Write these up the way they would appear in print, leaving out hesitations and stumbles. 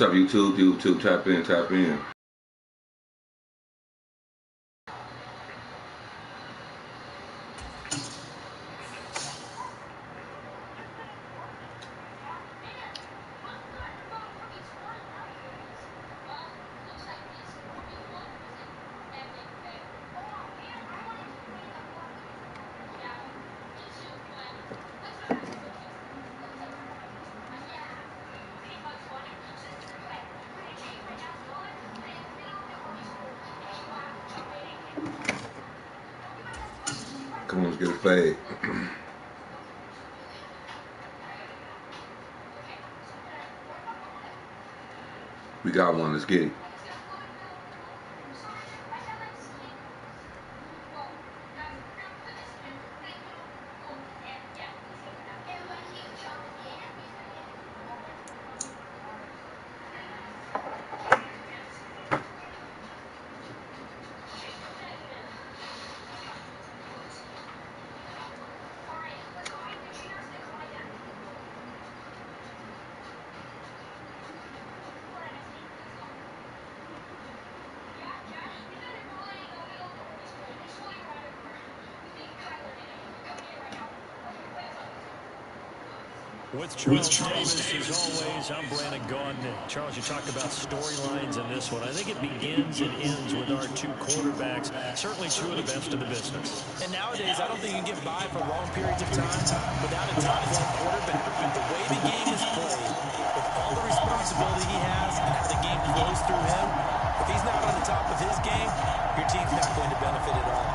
What's up, YouTube? YouTube, tap in, tap in. Come on, let's get a fade. We got one, let's get it. With Charles Davis, as always, I'm Brandon Gaudin. Charles, you talked about storylines in this one. I think it begins and ends with our two quarterbacks, certainly two of the best in the business. And nowadays, I don't think you can get by for long periods of time without a top-form quarterback. The way the game is played, with all the responsibility he has and how the game flows through him, if he's not on the top of his game, your team's not going to benefit at all.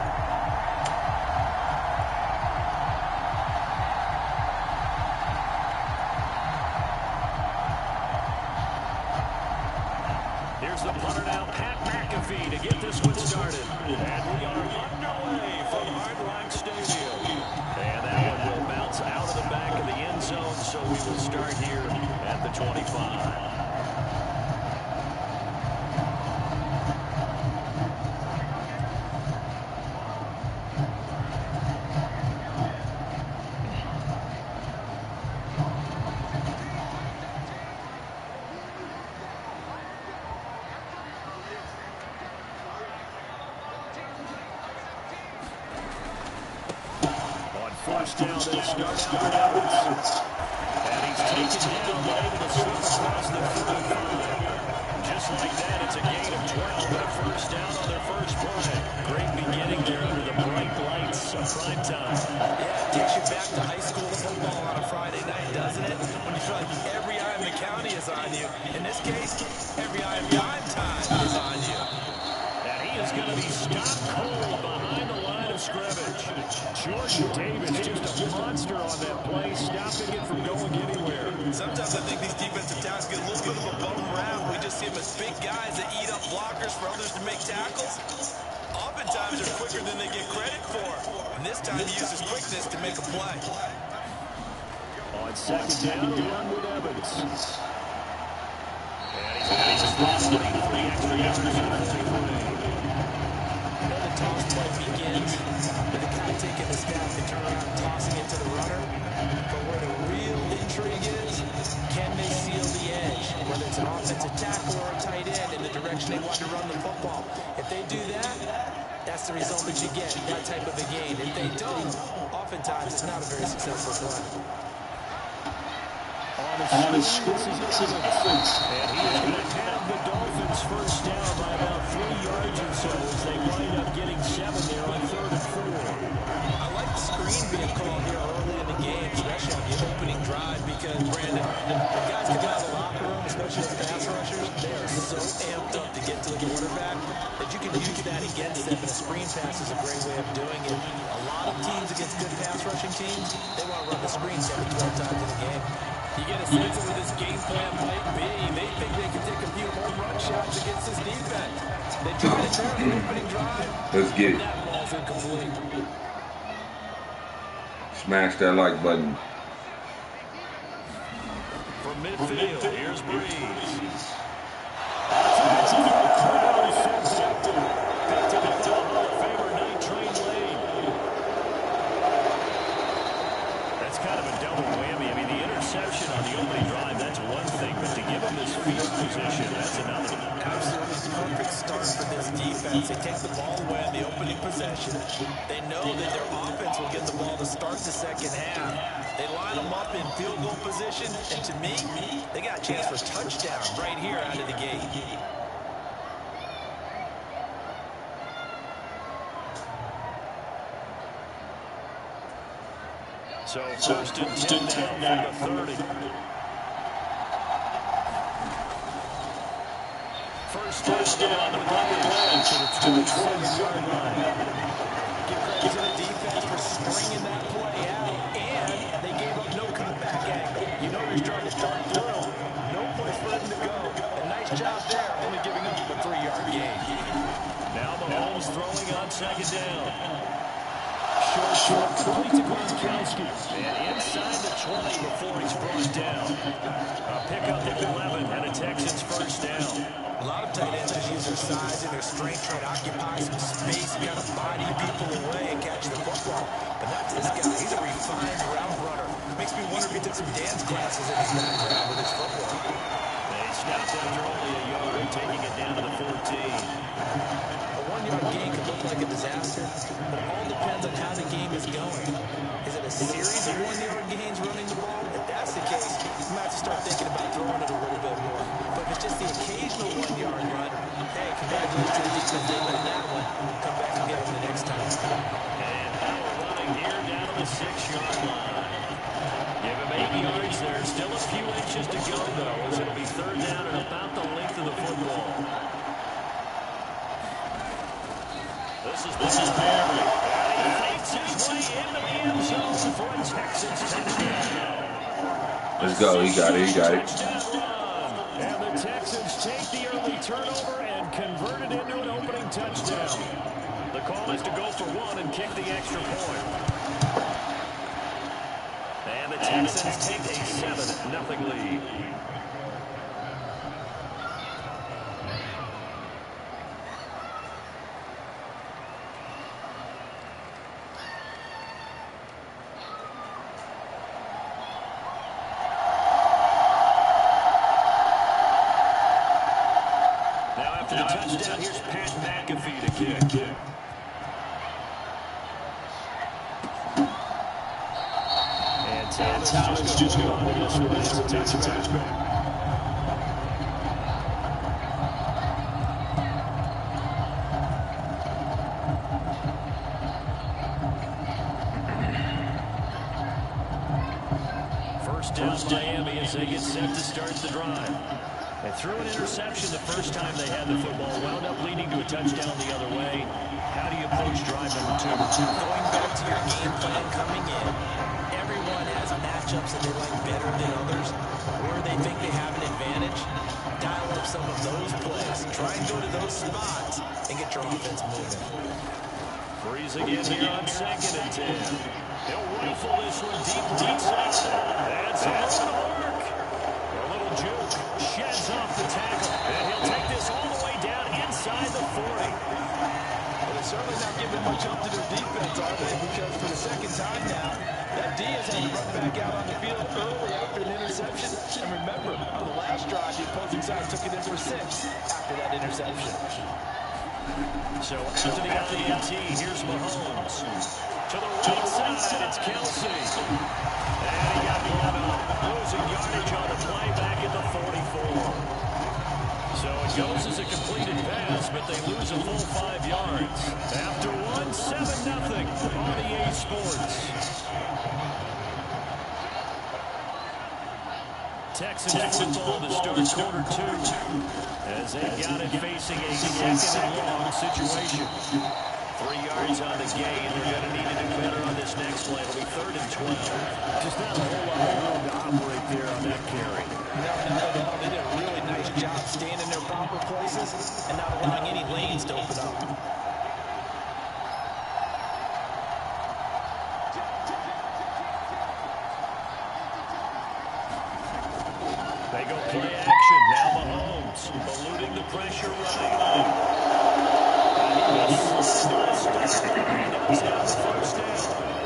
The punter now, Pat McAfee, to get this one started. And we are underway from Hardline Stadium. And that one will bounce out of the back of the end zone, so we will start here at the 25. First down, they'll start out with Evans. And he's taken down, but able to slip across the 45. Just like that, it's a gain of 12, but a first down on their first play. Great beginning there under the bright lights of prime time. Yeah, it takes you back to high school football on a Friday night, doesn't it? When you feel like every eye in the county is on you. In this case, every eye in prime time is on you. And he is going to be stopped cold behind the line of scrimmage. Jordan Davis, just a monster on that play, stopping it from going anywhere. Sometimes I think these defensive tackles get a little bit of a bum rap. We just see them as big guys that eat up blockers for others to make tackles. Oftentimes they're quicker than they get credit for. And this time he uses quickness to make a play. On second down, the run with Evans. And he's lost 3 extra yards on the play. The toss play begins with the guy taking the snap and turn around and tossing it to the runner. But where the real intrigue is, can they seal the edge? Whether it's an offensive tackle or a tight end in the direction they want to run the football. If they do that, that's the result that you get, that type of a gain. If they don't, oftentimes it's not a very successful play. On the screen, and he is going to have the Dolphins first down by about 3 yards or so as they wind up getting 7 there on 3rd and 4. I like the screen being called here early in the game, especially on the opening drive, because, Brandon, the guys coming out of the locker room, especially as pass rushers, they are so amped up to get to the quarterback that you can use that against them, and a screen pass is a great way of doing it. A lot of teams against good pass rushing teams, they want to run the screen 7 to 12 times in a game. You get a sense of what this game plan might be. They think they can take a few home run shots against this defense. They tried it there in the opening drive. Let's get it. That ball's incomplete. Smash that like button. From midfield, here's Breeze. That's kind of a double whammy. I mean, the interception on the opening drive, that's one thing, but to give him this field position defense. They take the ball away on the opening possession. They know that their offense will get the ball to start the second half. They line them up in field goal position, and to me, they got a chance for a touchdown right here out of the gate. So first and 10 now from the 30. First down on the line to the 27-yard line. Give credit to the defense for stringing that play out, and they gave up no cutback angle. You know they're trying to start through. No place for him to go. A nice job there, only giving up a 3-yard gain. Now Mahomes throwing on second down. Short, complete to Gronkowski. And inside the 20 before he's brought down. A pickup of 11 and a Texans first down. A lot of tight ends just use their size and their strength, try to occupy some space, kind of body people away and catch the football. But not this guy. He's a refined route runner. Makes me wonder if he took some dance classes in his background with his football. They stopped after only a yard, taking it down to the 14. A 1-yard gain could look like a disaster, but it all depends on how the game is going. Is it a series of 1-yard gains running the ball? If that's the case, you might have to start thinking about throwing it a little bit more. But if it's just the occasional 1-yard run, hey, congratulations to the defense. They won that one. Come back and get them the next time. And now we're running here down to the 6-yard line. Give him 8 yards there. Still a few inches to go, though, as it'll be third down and about the length of the football. This is Barry. And he fights his way into the end zone for a Texans touchdown. Let's go. He got it. He got it. And the Texans take the early turnover and convert it into an opening touchdown. The call is to go for one and kick the extra point. And the Texans take a 7-0 lead. Touchdown. Here's Pat McAfee to kick. And Thomas just going on this one. It's a touchback. First down Miami as they get set to start the drive. They threw an interception the first time they had the football, wound up leading to a touchdown the other way. How do you approach drive number 2? Going back to your game plan coming in, everyone has matchups that they like better than others, where they think they have an advantage. Dial up some of those plays. Try and go to those spots and get your offense moving. Freeze again here on 2nd and 10. He'll rifle this one deep inside. That's a work. A little juke. Sheds off the tackle, and he'll take this all the way down inside the 40. Well, they're certainly not giving much up to their defense, are they? Because for the second time now, that D has had to run back out on the field early after an interception. And remember, on the last drive, the opposing side took it in for 6 after that interception. So after the INT, here's Mahomes. To the right side, it's Kelsey. And he got blown up. Losing yardage on the play back at the 44. So it goes as a completed pass, but they lose a full 5 yards. After one, 7-0 on EA Sports. Texans football to start quarter 2. As they got it facing a 2nd and long situation. 3 yards on the gain. They're going to need to do better on this next play. It'll be 3rd and 12. Just not a whole lot of room to operate there on that carry. No, not at all. They did a really nice job staying in their proper places and not allowing any lanes to open up. They go play action. Now Mahomes eluding the pressure right.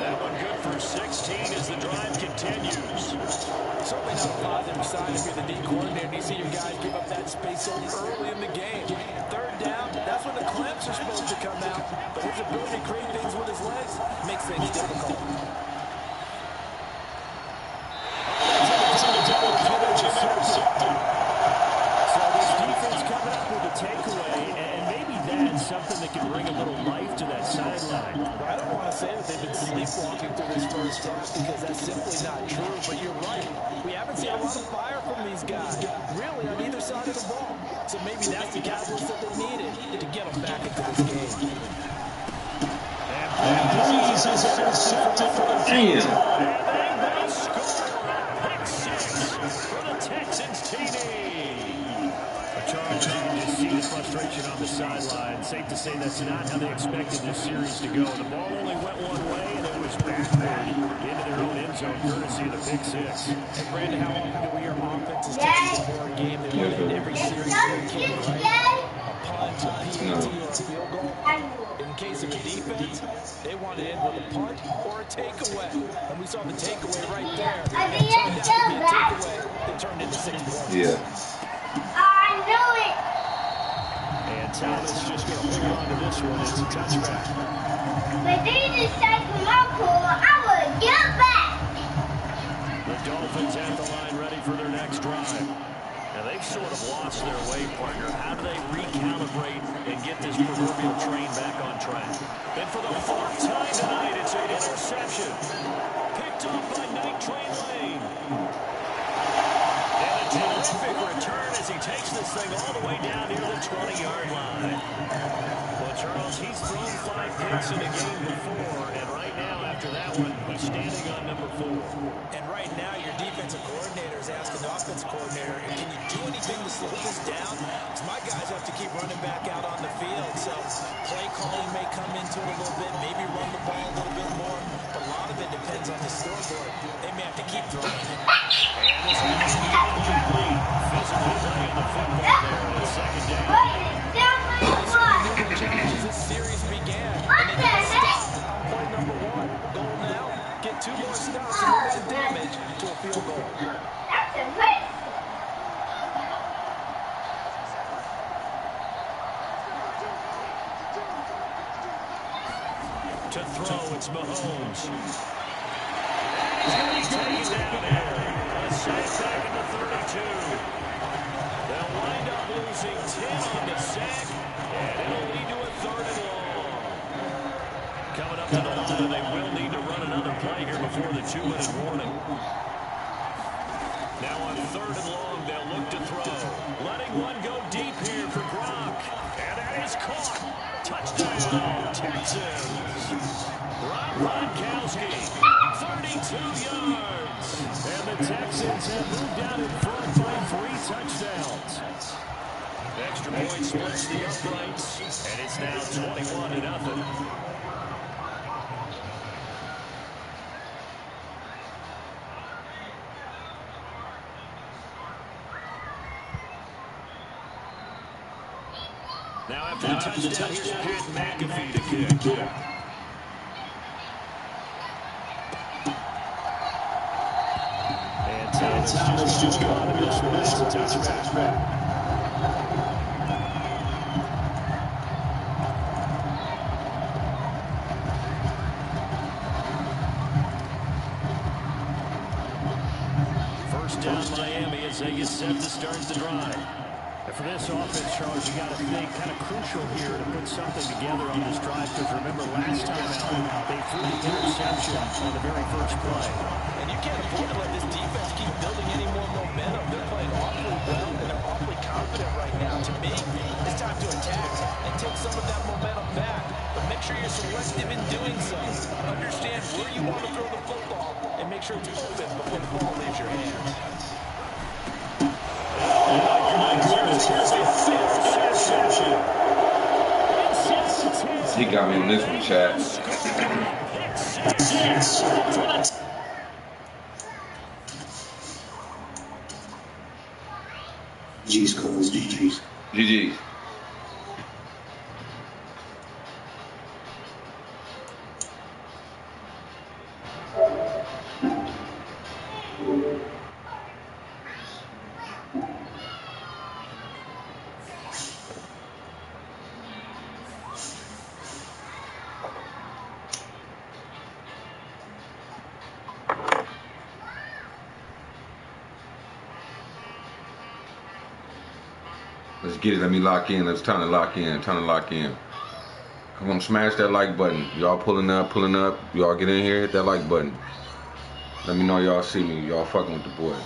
That one good for 16 as the drive continues. Certainly not a positive sign if you're the D coordinator and you see your guys give up that space so early in the game. 3rd down, that's when the clamps are supposed to come out, but his ability to create things with his legs makes things difficult. So this defense coming up with a takeaway, and maybe that's something that can bring a little life to that sideline. I don't want to say that they've been sleepwalking through this first half because that's simply not true, but you're right. We haven't seen a lot of fire from these guys, really, on either side of the ball. So maybe that's the catalyst that they needed to get them back into this game. Damn. For the Texans TD. Charles, you can just see the frustration on the sideline. Safe to say that's not how they expected this series to go. The ball only went one way, and it was backward into their own end zone, courtesy of the pick six. And Brandon, how often do we hear offenses taking more a game than win in every series they can, right? A punt, a PAT, or a field goal. In case of the defense, they want to end with a punt or a takeaway. And we saw the takeaway right there. It turned out to be a takeaway that turned into 6 points. Yeah. I knew it. And Thomas just going to hold on to this one. It's a touchback. But they just take my pool. I would get back. The Dolphins at the line, ready for their next drive. Now, they've sort of lost their way, partner. How do they recalibrate and get this proverbial train back on track? And for the 4th time tonight, it's an interception. Picked off by Night Train Lane. And a terrific return as he takes this thing all the way down near the 20-yard line. Well, Charles, he's thrown 5 picks in a game before, and right now, after that one, he's standing on number 4. And right now, your defensive coordinator is asking the offensive coordinator, can you do anything to slow this down? Because my guys have to keep running back out on the field, so play calling may come into it a little bit, maybe run the ball a little bit more, but a lot of it depends on the scoreboard. They may have to keep throwing it. And this is complete. Physical play on the football there on the second down. Challenges this series began, and they didn't stop on play number 1. Goal now, get 2 more stops and limit the damage to a field goal. That's a hit. To throw, it's Mahomes. He's taken down there. A sack back at the 32. They'll wind up losing 10 on the sack, and it'll lead to a 3rd and long. Coming up to the line, they will need to run another play here before the 2-minute warning. Now on 3rd and long, they'll look to throw. Letting one go deep here for Gronk. And that is caught. Touchdown, Texans. Rob Gronkowski, 32 yards. And the Texans have moved out in front by 3 touchdowns. Extra point splits the uprights, and it's now 21-0. Now after the touchdown, here's Pat McAfee to kick. And Thomas just got on this one. It's a touchback. First down Miami as they get set to start the drive. And for this offense, Charles, you got to think kind of crucial here to put something together on this drive, because remember last time out, they threw the interception on the very first play. And you can't afford to let this defense keep building any more momentum. They're playing awfully well, and they're awfully confident right now. To me, it's time to attack and take some of that momentum back. But make sure you're selective in doing so. Understand where you want to throw the football, and make sure it's open before the ball leaves your hands. He got me on this one, Chad. G's calls, GG's. GG's. get it. Let me lock in. It's time to lock in. Time to lock in. Come on, smash that like button. Y'all pulling up. Y'all get in here, hit that like button. Let me know y'all see me. Y'all fucking with the boy.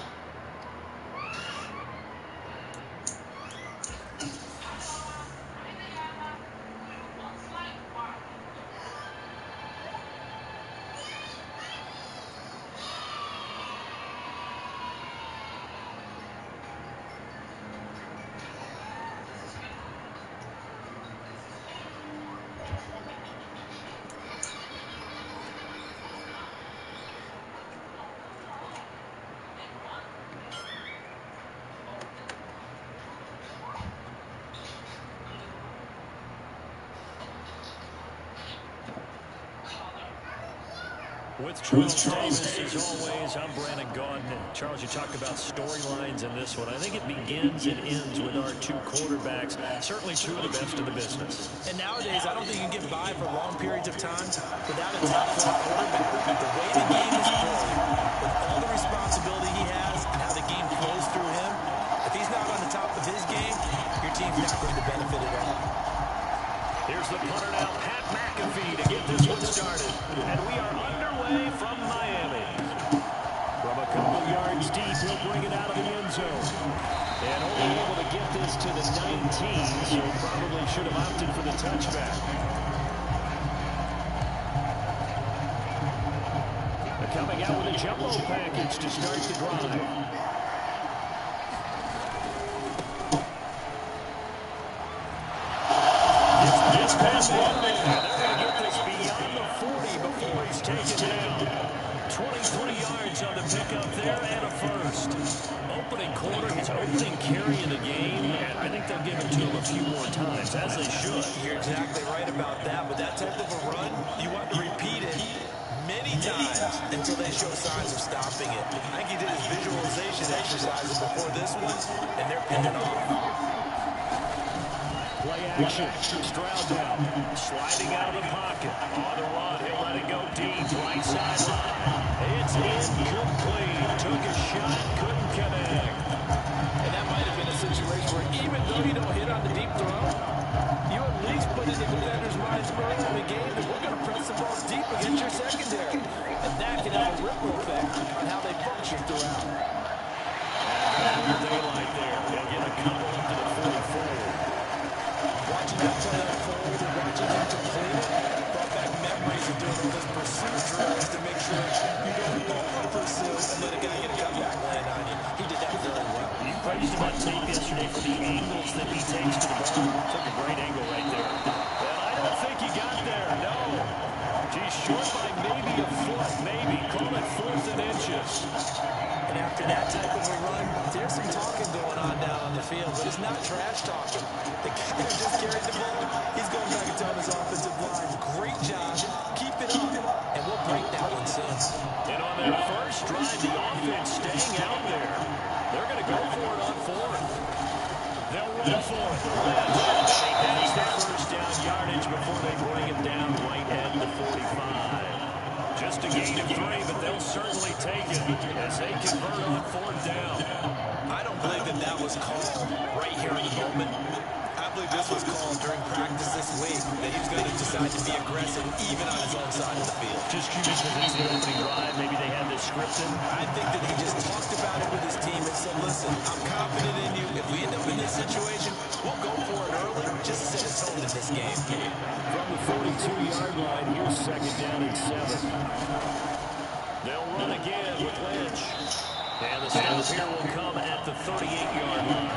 With Charles Davis, as always, I'm Brandon Gaudin. Charles, you talked about storylines in this one. I think it begins and ends with our two quarterbacks, certainly two of the best in the business. And nowadays, I don't think you can get by for long periods of time without a top-flight quarterback. The way the game is played, with all the responsibility he has and how the game flows through him, if he's not on the top of his game, your team's not going to benefit at all. Here's the punter now, Pat McAfee, to get this one started. And we are underway from Miami. From a couple yards deep, he'll bring it out of the end zone. And only able to get this to the 19, so probably should have opted for the touchback. They're coming out with a jumbo package to start the drive. Pass one there. They're going to get this beyond the 40 before he's taken down. 23 yards on the pickup there and a first. Opening quarter, his opening carry in the game, and I think they'll give it to him a few more times, as they should. You're exactly right about that, but that type of a run, you want to repeat it many times until they show signs of stopping it. I think he did his visualization exercises before this one, and they're paying off. Play action. Stroud down. Sliding out of the pocket. On the run. He'll let it go deep. Right sideline. It's incomplete. Took a shot. Couldn't connect. And that might have been a situation where even though you don't hit on the deep throw, you at least put in the defender's minds early in the game that we're going to press the ball deep against your secondary. And that can have a ripple effect on how they function throughout. And daylight there. They'll get a couple up to the 44. Watching that play unfold and watching him complete it brought back memories of doing all those pursuit drills to make sure you don't over-pursue and let a guy get a comeback land on you. He did that very well. You praised him on tape yesterday for the angles that he takes to the ball. Took a great angle right there. And I don't think he got there, no. He's short by maybe a foot, maybe. Call it 4th and inches. And after that type of a run, there's some talking going on down on the field, but it's not trash talking. The guy who just carried the ball, he's going back and telling his offensive line, great job, keep it up, and we'll break that one soon. And on that first drive, the offense staying out there. They're going to go for it on 4th. They'll run for it. That is their first down yardage before they bring it down right at the 45. Just a gain of 3, but they'll certainly take it as they convert on 4th down. I don't believe that was called right here in the moment. I believe this was called during practice this week, that he was going to decide to be aggressive even on his own side of the field. Just curious because it's the opening drive. Maybe they had this scripted. I think that he just talked about it with his team and said, listen, I'm confident in you. If we end up in this situation, we'll go for it early just to set a tone in this game. From the 42-yard line, here's 2nd down and 7. They'll run again with Lynch. And the stop here will come at the 38-yard line.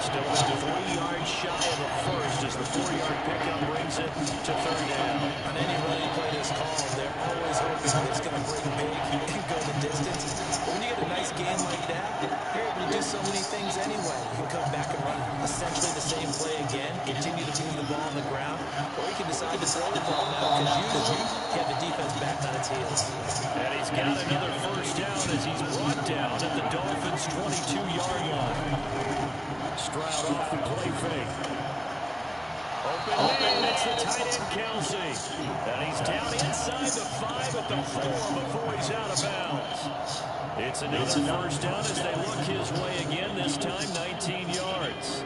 Still about 3 yards shy of a first as the 4-yard pickup brings it to 3rd down. On any running play that's called, they're always hoping that it's going to break big and go the distance. But when you get a nice game like that, you're able to do so many things anyway. You can come back and run essentially the same play again, continue to move the ball on the ground, or you can decide to throw the ball now because usually you have the defense back on its heels. And he's got another first down as he's brought down at the Dolphins' 22-yard line. Stroud off the play fake. Open man, it's the tight end Kelsey. And he's down inside the 5 at the 4 before he's out of bounds. It's another first down as they look his way again, this time 19 yards.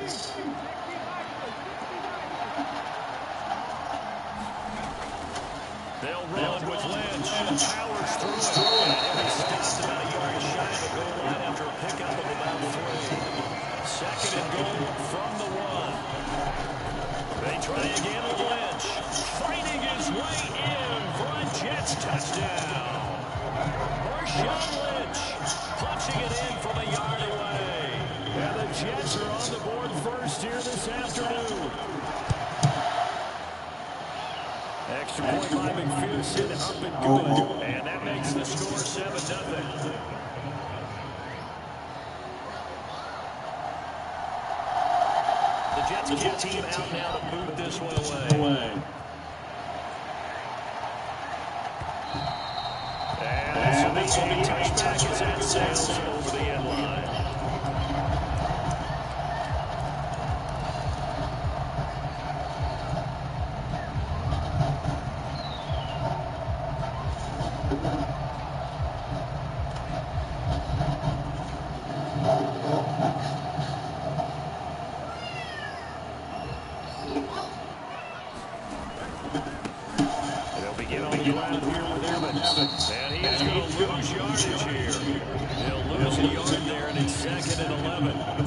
They'll run with Lynch. Powers through it. And he'll be stopped about a yard shy of the goal line after a pickup of about 3. Second and goal from the 1. They try again with Lynch. Fighting his way in for a Jets touchdown. Marshawn Lynch punching it in from a yard away. And the Jets are on the board first here this afternoon. Extra point by McPherson, up and good. And that makes the score 7-0. The Jets get team out now to boot this one away. And so the touchback is at Sales over the end line.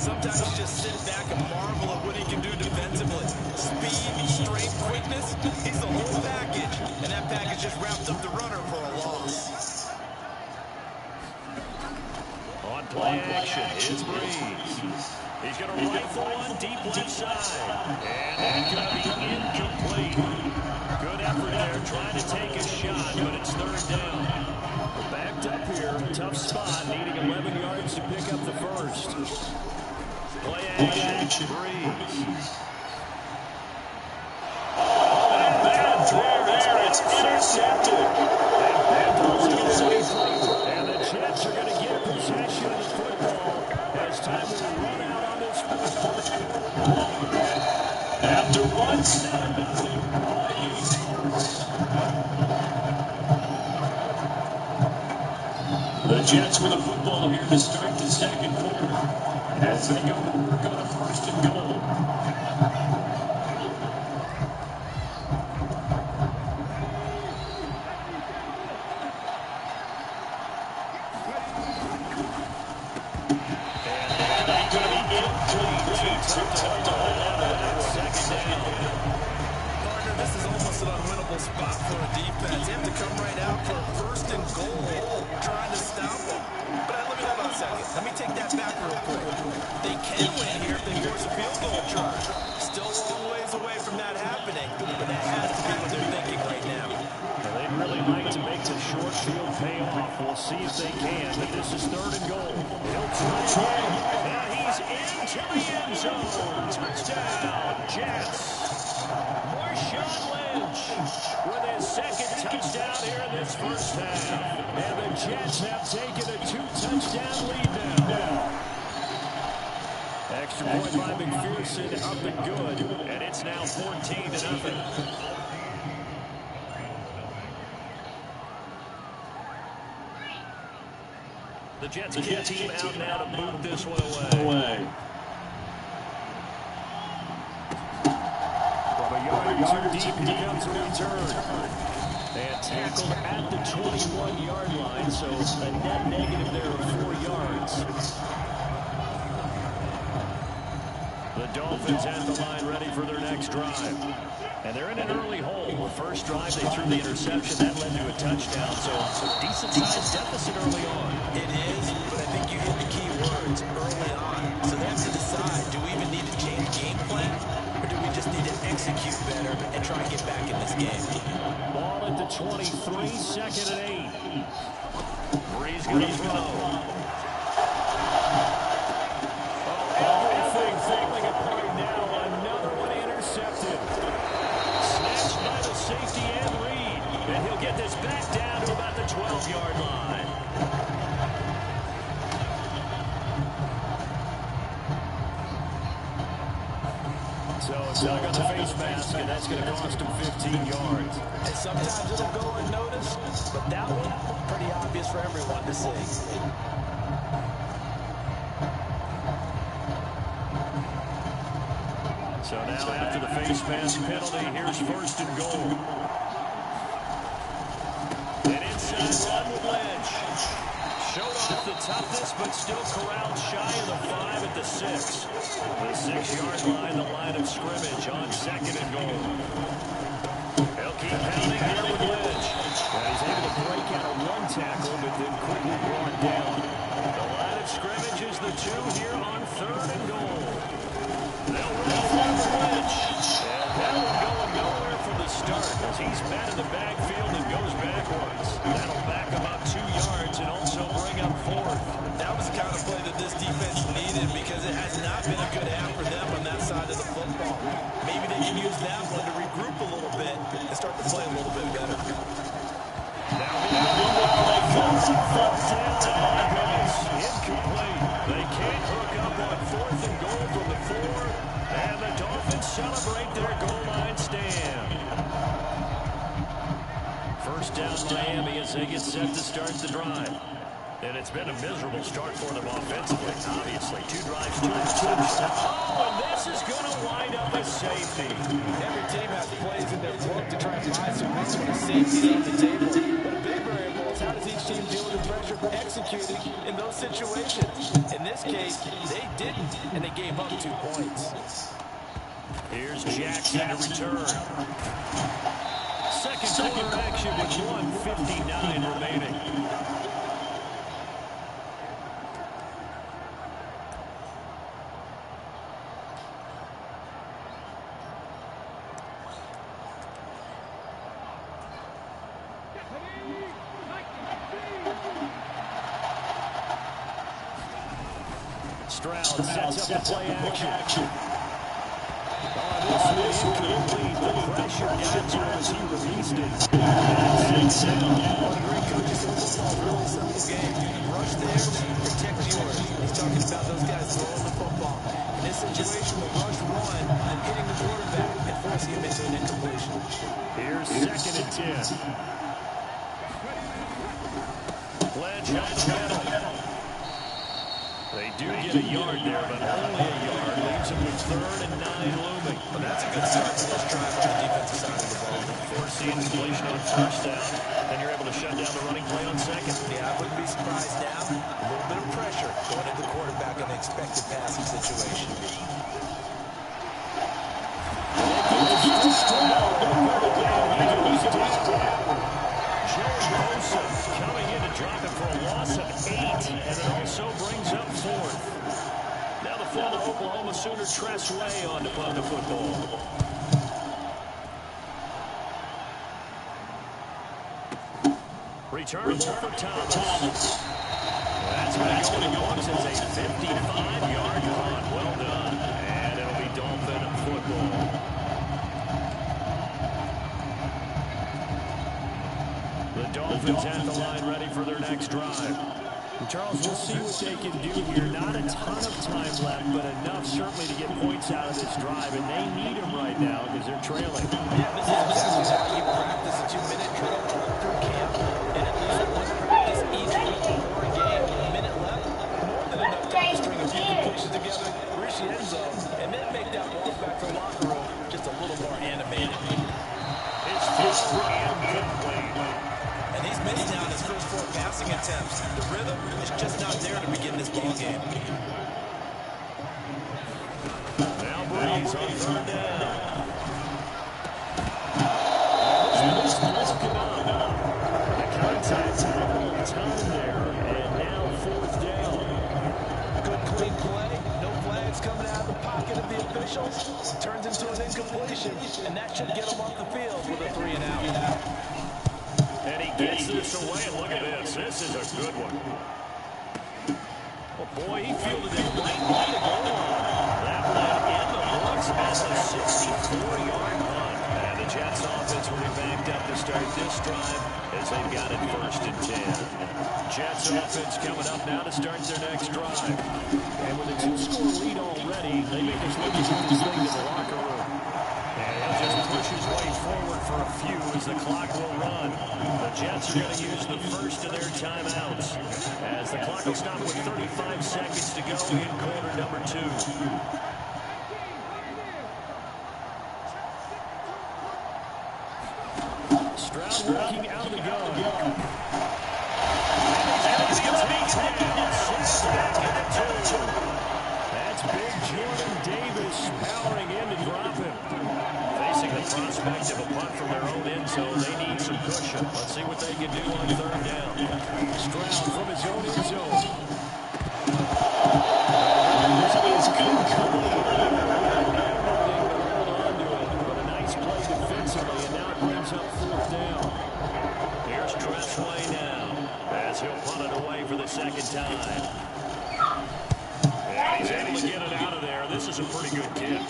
Sometimes you just sit back and marvel at what he can do defensively. Speed, strength, quickness, he's the whole package. And that package just wrapped up the runner for a loss. On play action, it's Breeze. He's going to rifle one deep left side. And that's going to be incomplete. Good effort there, trying to take a shot, but it's third down. Backed up here, tough spot, needing 11 yards to pick up the first. Play action, Breeze. There, it's intercepted. And the Jets are going to get possession of the football as time will run out on this after one. The Jets with the football here to start the second quarter as they go to work on a first and goal. Partner, this is almost an unwinnable spot for a defense. They have to come right out for a first and goal, trying to stop them. But let me hold on a second. Let me take that back real quick. They can win here if they force a field goal try. Still a long ways away from that happening, but that has to be what they're thinking right now. Well, they'd really like to make the short field pay off. We'll see if they can, but this is third and goal. He'll try again, and he's into the end zone. Touchdown, Jets. Marshawn Lynch with his second touchdown here in this first half. And the Jets have taken a 2-touchdown lead now. Extra point by McPherson, up and good. And it's now 14-0. The Jets get team out now to boot this one away. From a yard or two deep, he comes a return. And tackled at the 21-yard line, so a net negative there of 4 yards. The Dolphins at the line ready for their next drive. And they're in an early hole. The first drive, they threw the interception. That led to a touchdown, so a decent-sized deficit early on. It is, but I think you hit the key words early on. So they have to decide, do we even need to change game plan, or do we just need to execute better and try and get back in this game? Ball at the 23, second and 8. Breeze going to throw. Everything falling apart now. Another one intercepted. Snatched by the safety and Reed. And he'll get this back down to about the 12-yard line. So it's dug on the face mask, and that's going to cost him 15 yards. And sometimes it'll go unnoticed, but that one, pretty obvious for everyone to see. So now after the face mask penalty, here's first and goal. An inside run with Lynch. Showed off the toughness, but still corralled shy of the 5 at the 6. The 6-yard line, the line of scrimmage on second and goal. They'll keep pounding here with Lynch. And he's able to break out of one tackle, but then quickly brought down. The line of scrimmage is the 2 here on third and goal. They'll run from Lynch. And that one going nowhere from the start as he's met in the backfield and goes backwards. That'll back him up 2 yards and also bring up fourth. That was the kind of play that this defense needed because it has not been a good half for them on that side of the football. Maybe they can use that one to regroup a little bit and start to play a little bit better. Now fourth down, and my goodness, incomplete. They can't hook up on fourth and goal from the 4, and the Dolphins celebrate their goal line stand. First down Miami as they get set to start the drive. And it's been a miserable start for them offensively, obviously. 2 drives, 2 touchdowns. Oh, and this is going to wind up a safety. Every team has plays in their book to try and buy some room when a safety on the table. But a big variable is how does each team deal with the pressure for executing in those situations. In this case, they didn't, and they gave up 2 points. Here's Jackson to return. Second quarter action with 1:59 remaining. Stroud sets up the play action. Oh, this one incomplete. The pressure got to him as he released it. That's it. One of the great coaches in football, really simple game. Rush there, protect yours. He's talking about those guys throwing the football. In this situation, the rush one, hitting the quarterback and forcing him into an incompletion. Here's second and 10. Lynch on the middle. They do get a yard there, but only a yard. Leaves him with 3rd and 9 looming. Well, that's a good start to this drive on the defensive side of the ball. Forcing completion on first down. Then you're able to shut down the running play on second. Yeah, I wouldn't be surprised now. A little bit of pressure going into the quarterback in the expected passing situation. Coming in to drop it for a loss of 8, and it also brings up 4th. Now the former Oklahoma Sooner Tress Way on to punt the football. Return for Thomas. That's going to go once as a 55-yard punt. Well done. And it'll be Dolphin football. The Dolphins at the line ready for their next drive. And Charles, we'll see what they can do here. Not a ton of time left, but enough certainly to get points out of this drive. And they need them right now because they're trailing. Yeah, this is how you practice a 2-minute drill through camp. And at least one practice each week before a game. A minute left, more than enough time to string a few completions together, reach the end zone, and then make that walk back to the locker room just a little more animated. His first incomplete. And he's missed now in his first 4 passing attempts. The rhythm is just not there to begin this ball game. Now Breeze on 3rd down. This one's broken up. The contact time there, and now 4th down. Good clean play. No flags coming out of the pocket of the officials. Turns into an incompletion, and that should get him off the field with a 3-and-out. And he gets this away, and look at this. This is a good one. Well, boy, he fielded it right by the goal line. That one in the books as a 64-yard punt. And the Jets offense will be backed up to start this drive as they've got it 1st and 10. Jets offense coming up now to start their next drive. And with a 2-score lead already, they may just look to get this thing to the locker room. And he'll just push his way forward for a few as the clock will run. The Jets are going to use the first of their timeouts as the clock will stop with 35 seconds to go in quarter number 2. Stroud working out of the gun. That's big Jordan Davis powering in to drop him. Facing the prospect of a punt from their own end zone, they need some cushion. Let's see what they can do on third down. Stroud from his own end zone. This is incomplete. Hold on to it, but a nice play defensively, and now it brings up fourth down. Here's Tressway now, as he'll punt it away for the second time. And he's able to get it out of there. This is a pretty good kick.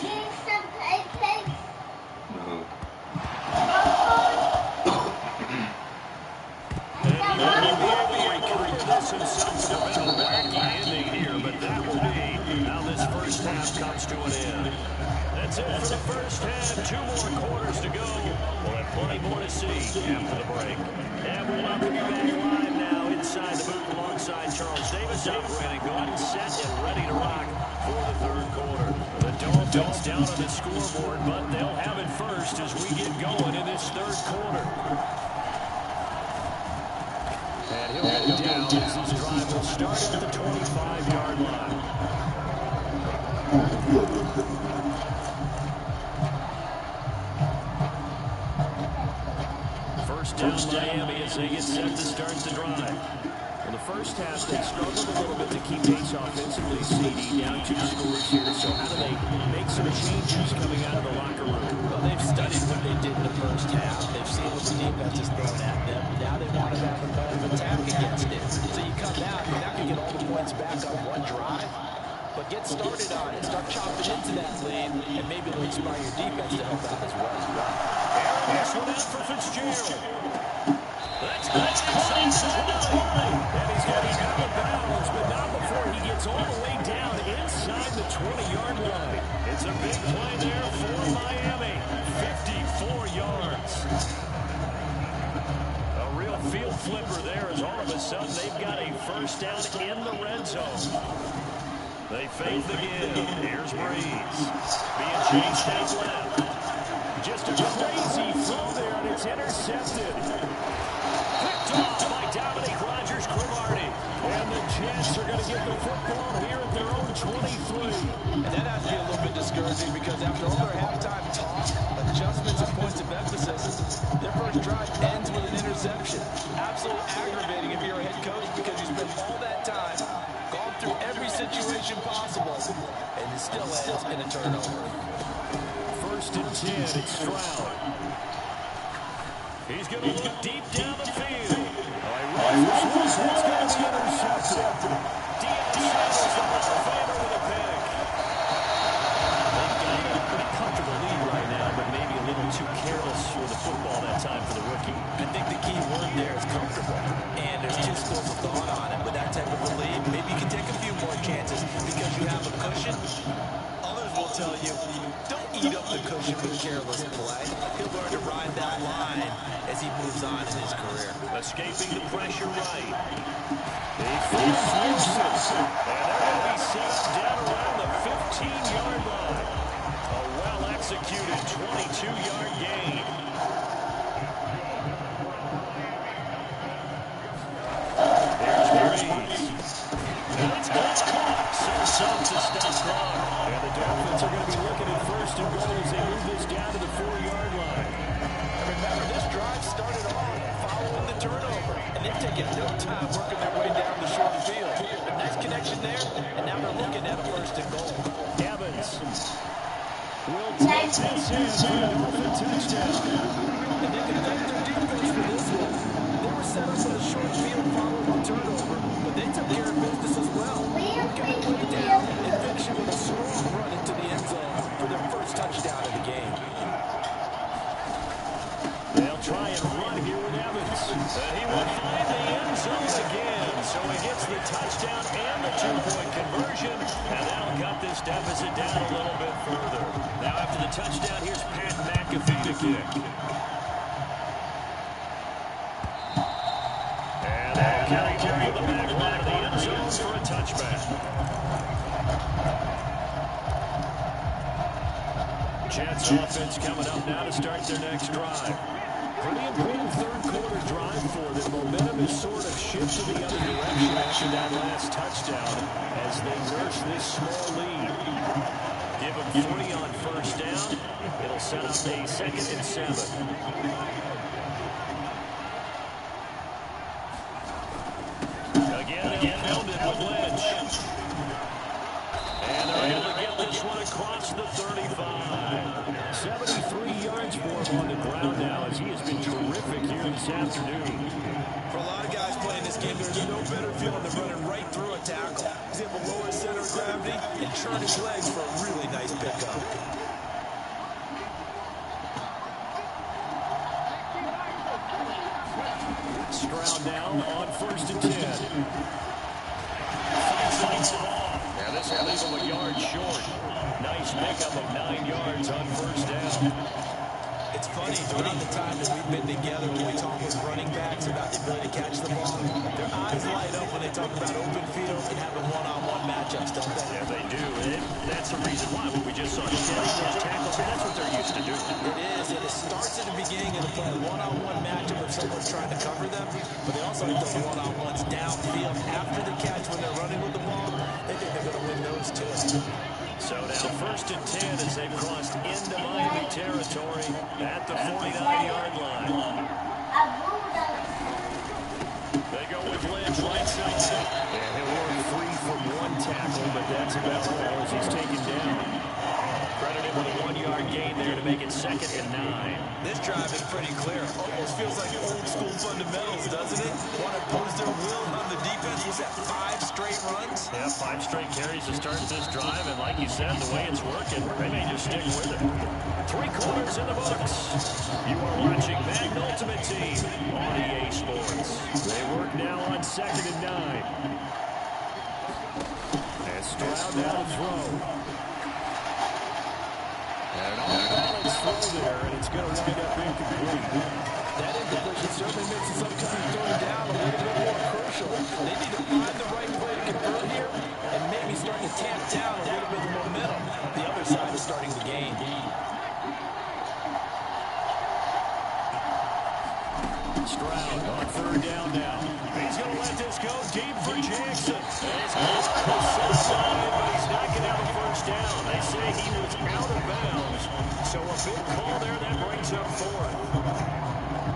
Comes to an end. That's it for the first half. 2 more quarters to go. We'll have plenty more to see after the break. And we'll welcome you back live now inside the booth alongside Charles Davis, operating good, set, and ready to rock for the third quarter. The Dolphins down on the scoreboard, but they'll have it first as we get going in this third quarter. And he'll head down as his drive will start at the 25-yard line. First down Miami as they get set to start the drive. In the first half, they struggled a little bit to keep pace offensively. CD down 2 scores here, so how do they make some changes coming out of the locker room? Well, they've studied what they did in the first half. They've seen what the defense has thrown at them. Now they want to have a better attack against it. So you come out, you're not going to get all the points back on one drive. But get started on it. Start chopping into that lead, and maybe it'll inspire your defense to help out as well. This one out for Fitzgerald. That's good inside the 20. And he's got his out of bounds, but not before he gets all the way down inside the 20-yard line. It's a big play there for Miami. 54 yards. A real field flipper there as all of a sudden they've got a first down in the red zone. They fake the give. Here's Breeze. Being chased out left. Just a crazy throw there, and it's intercepted. Picked off by Dominique Rodgers-Cromartie. And the Jets are going to get the football here at their own 23. And that has to be a little bit discouraging because after all their halftime talk, adjustments and points of emphasis, their first drive ends with an interception. Absolutely aggravating if you're a head coach because you spent all that time gone through every situation possible, and it still ends in a turnover. First and 10, it's Stroud. He's going to look deep down the field. That's going to be intercepted. Deion Sanders, the Hall of Famer, with a pick. They've got a pretty comfortable lead right now, but maybe a little too careless with the football that time for the rookie. I think the key word there is comfortable, and there's 2 schools of thought on it. With that type of a lead, maybe you can take a few more chances because you have a cushion. Others will tell you, don't eat up the cushion with careless play. He'll learn to ride that line as he moves on in his career. Escaping the pressure right. He finds Wilson. And they're going to be set down around the 15-yard line. A well-executed 22-yard gain. Here's Breeze. And it's caught. So to stop clock. And the Dolphins are going to be looking at first and goal as they move this down to the 4-yard line. Remember, this drive started off following the turnover, and they've taken no time working their way down the short field. A nice connection there, and now they're looking at first and goal. Evans will take this in for a Dolphin touchdown. And they can thank their defense for this one. They were set up for the short field following the turnover, but they took care of business as well. Got it way down and finished with a strong run into the end zone for their first touchdown of the game. They'll try and run here with Evans. He will find the end zone again. So he gets the touchdown and the 2-point conversion. And that'll cut this deficit down a little bit further. Now after the touchdown, here's Pat McAfee to kick. And they'll carry the back line of the end zone for a touchback. Jets offense coming up now to start their next drive. Pretty important third quarter drive for them. Momentum has sort of shifted the other direction after that last touchdown as they nurse this small lead. Give them 3 on first down. It'll set up a 2nd and 7. Again, pounded with Lynch. And they're able to get this one across the 35. 73 yards for him on the ground now as he has been terrific here this afternoon. For a lot of guys playing this game, there's no better feeling than running right through a tackle. He's able to lower his center of gravity and churn his legs for a really nice pickup. Stroud now on 1st and 10. Now this will leave him a yard short. Nice pickup of 9 yards on 1st down. It's funny, throughout the time that we've been together, when we talk with running backs about the ability to catch the ball, their eyes light up when they talk about open field and having one-on-one matchups, don't they? Yeah, they do. And that's the reason why. When we just saw those tackles, that's what they're used to do. It is, and it starts at the beginning of the play, a one-on-one matchup if someone's trying to cover them, but they also have those one-on-ones downfield after the catch when they're running with the ball. They think they're going to win those too. So now 1st and 10 as they've crossed into Miami territory at the 49-yard line. They go with Lynch right side. And he'll work free from 1 tackle, but that's about all as he's taken down. Credit him with a 1-yard gain there to make it 2nd and 9. This drive is pretty clear. Almost feels like old school fundamentals, doesn't it? Want to impose their will on the defense. Was that 5 straight runs? Yeah, 5 straight carries to start this drive, and like you said, the way it's working, they may just stick with it. 3 quarters in the books. You are watching Madden Ultimate Team on EA Sports. They work now on 2nd and 9. And Stroud now to throw. And off-balance throw there, and it's going to wind up incomplete. That incompletion certainly makes this upcoming third down a little bit more crucial. They need to find the right play to convert here and maybe start to tamp down a little bit of momentum. The other side is starting to gain. Stroud on 3rd down now. He's going to let this go deep for Jackson. It's close to the side, but he's not going to have a first down. They say he was out of bounds. So a big call there that brings up 4th.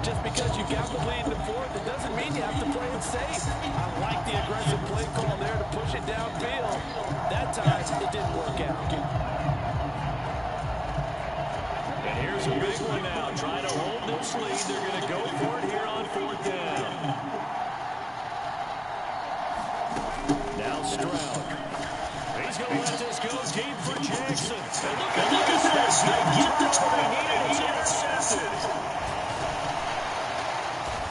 Just because you got the lead in the 4th, it doesn't mean you have to play it safe. I like the aggressive play call there to push it downfield. That time, it didn't work out. And here's a big one now. Trying to hold this lead. They're going to go for it here on 4th down. Now Stroud. He's going to let this go deep for Jackson. And look at this. They needed it. It's intercepted.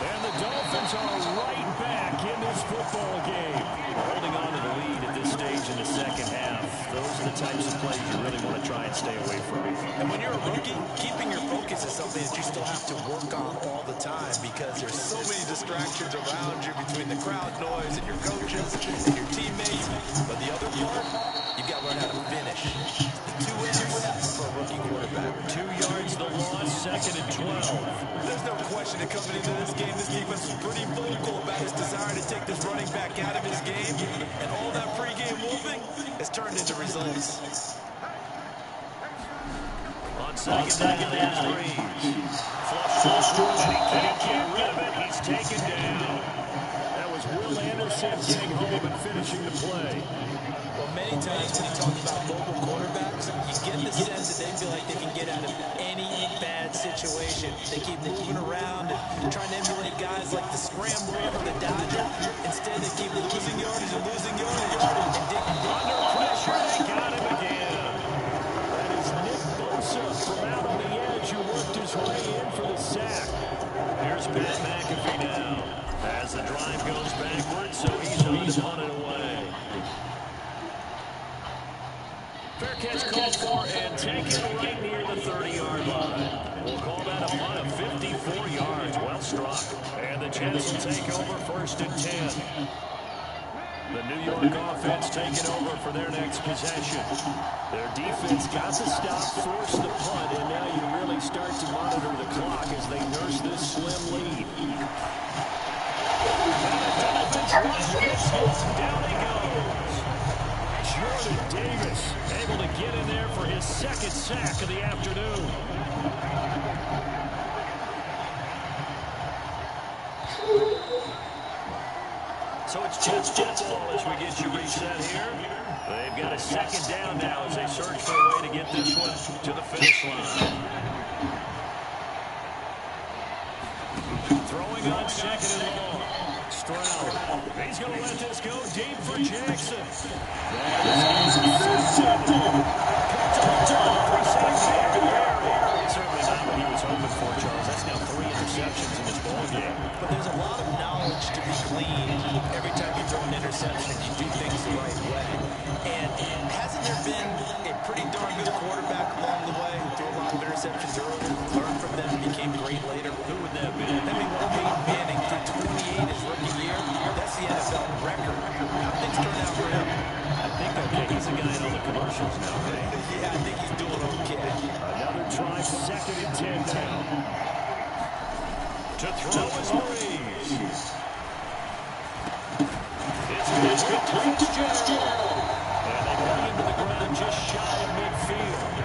And the Dolphins are right back in this football game. Holding on to the lead at this stage in the 2nd half. Those are the types of plays you really want to try and stay away from. And when you're a rookie, keeping your focus is something that you still have to work on all the time because there's so many distractions around you between the crowd noise and your coaches and your teammates. But the other part, you've got to learn how to finish. The 2 M's for a rookie quarterback. 2 yards the loss, 2nd and 12. There's no question that coming into this game, this defense is pretty vocal about his desire to take this running back out of his game. And all that pregame wolfing has turned into results. On 2nd down, Breeze. Flush, and he can't get rid of it. He's taken down. That was Will Anderson getting home and finishing the play. Well, many times when you talk about mobile quarterbacks, you get the sense that they feel like they can get out of any bad situation. They keep moving around and trying to emulate guys like the scrambler or the dodger. Instead, they keep losing yardage and losing yardage. And digging Under pressure, they got him again. That is Nick Bosa from out on the edge who worked his way in for the sack. Here's Pat McAfee now. As the drive goes backwards, so he's on to punt it away. Fair catch called for and taken right near the 30-yard line. We'll call that a punt of 54 yards. Well struck. And the Jets will take over 1st and 10. The New York offense taking over for their next possession. Their defense got to stop, force the punt, and now you really start to monitor the clock as they nurse this Down he goes. Jordan Davis able to get in there for his second sack of the afternoon. So it's Jets ball as we get you reset here. They've got a second down now as they search for a way to get this one to the finish line. Throwing on second and long. Stroud. He's going to let this go deep for Jackson. Certainly not what he was hoping for, Charles. That's now 3 interceptions in this ballgame. But there's a lot of knowledge to be gleaned every time you throw an interception and you do things the right way. And hasn't there been a pretty darn good quarterback along the way who threw a lot of interceptions early, learned from them, and became great later? Who would that be? That'd be Peyton Manning, threw 28 his rookie year. That's the NFL record. How things turn out for him? I think, okay, he's the guy in all the commercials now, okay? Yeah, I think he's doing okay. Another try, second and 10 now. To throw is Breeze. It's complete to Fitzgerald. And they put him to the ground just shy of midfield.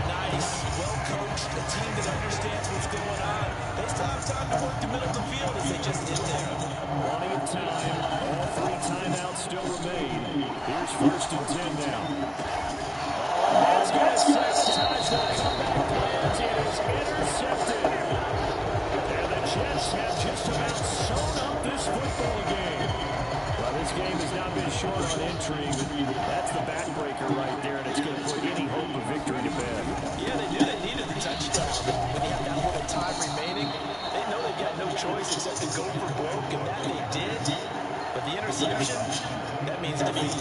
Nice, well coached, a team that understands what's going on. They still have time to work the middle of the field as they just did there. Plenty of time. All 3 timeouts still remain. Here's first and 10 now. That's going to sabotage the comeback plans. It is intercepted. And the Jets have just about sewn up this football game. Well, this game has not been short on intrigue. That's the backbreaker right there, and it's going to put any hope of victory to bed. Yeah, they knew they needed the touchdown. When you have that little time remaining, they know they've got no choice except to go for broke, and that they did. But the interception, that means defeat.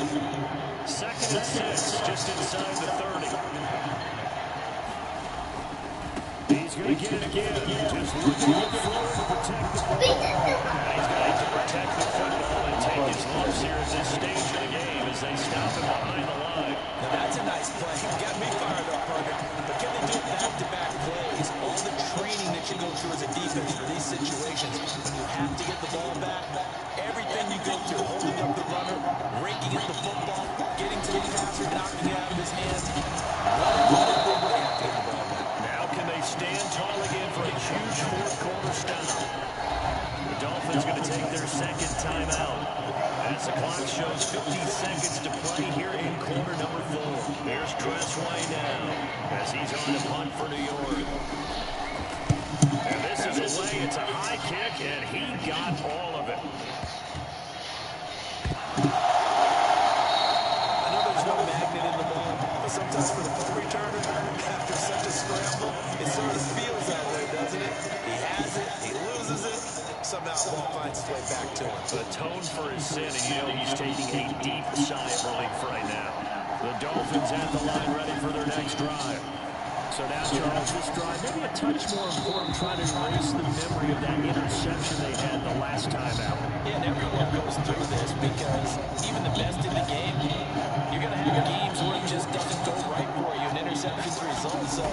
Second and 6, just inside the 30. He's going to get it again. Just looking up forward to protect the football. He's going to have to protect the football and take his lumps here at this stage of the game as they stop him behind the line. Now that's a nice play. Got me fired up, partner. But can they do back-to-back plays? All the training that you go through as a defense for these situations, when you have to get the ball back, everything you go through, holding up the runner, raking at the football, getting to the passer, knocking it out of his hands. Now can they stand tall again for a huge fourth-quarter stop? The Dolphins going to take their second timeout. As the clock shows 50 seconds to play here in quarter number 4. Here's Dressway now as he's on the punt for New York. And this is away. It's a high kick, and he got all of it. I know there's no magnet in the ball, but sometimes for the punt returner, after such a scramble, it sort of feels that way, doesn't it? He has it, he loses it, somehow the ball finds its way back to him. Atone for his sin, and you know he's taking a deep sigh of relief right now. The Dolphins at the line ready for their next drive. So now, Charles, this drive, maybe a touch more important, trying to erase the memory of that interception they had the last time out. Yeah, and everyone goes through this because even the best in the game, you're going to have games where it just doesn't go right for you, and interceptions result. So,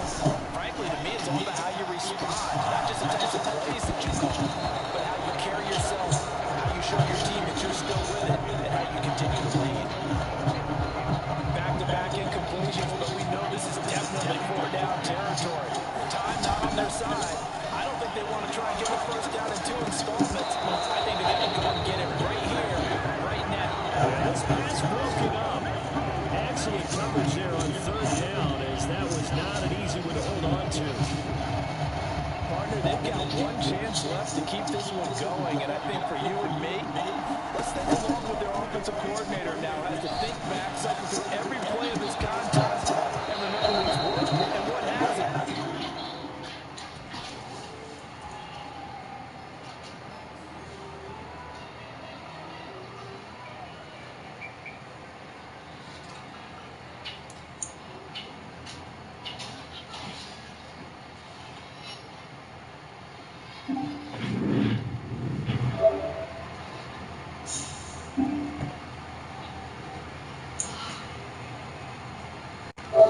frankly, to me, it's all about how you respond, not just the types of plays that you call, but how you carry yourself, how you show your team that you're still with it, and how you continue to lead. Back-to-back incompletions, but we know this is definitely four-down territory. Time not on their side. I don't think they want to try and get a first down in 2 installments. I think they got to go and get it right here, right now. This pass broken up. Excellent coverage there on third down, as that was not an easy one to hold on to. Partner, they've got one chance left to keep this one going, and I think for you and me, let's think along with their offensive coordinator now, has to think back, cycle through every play of this contest,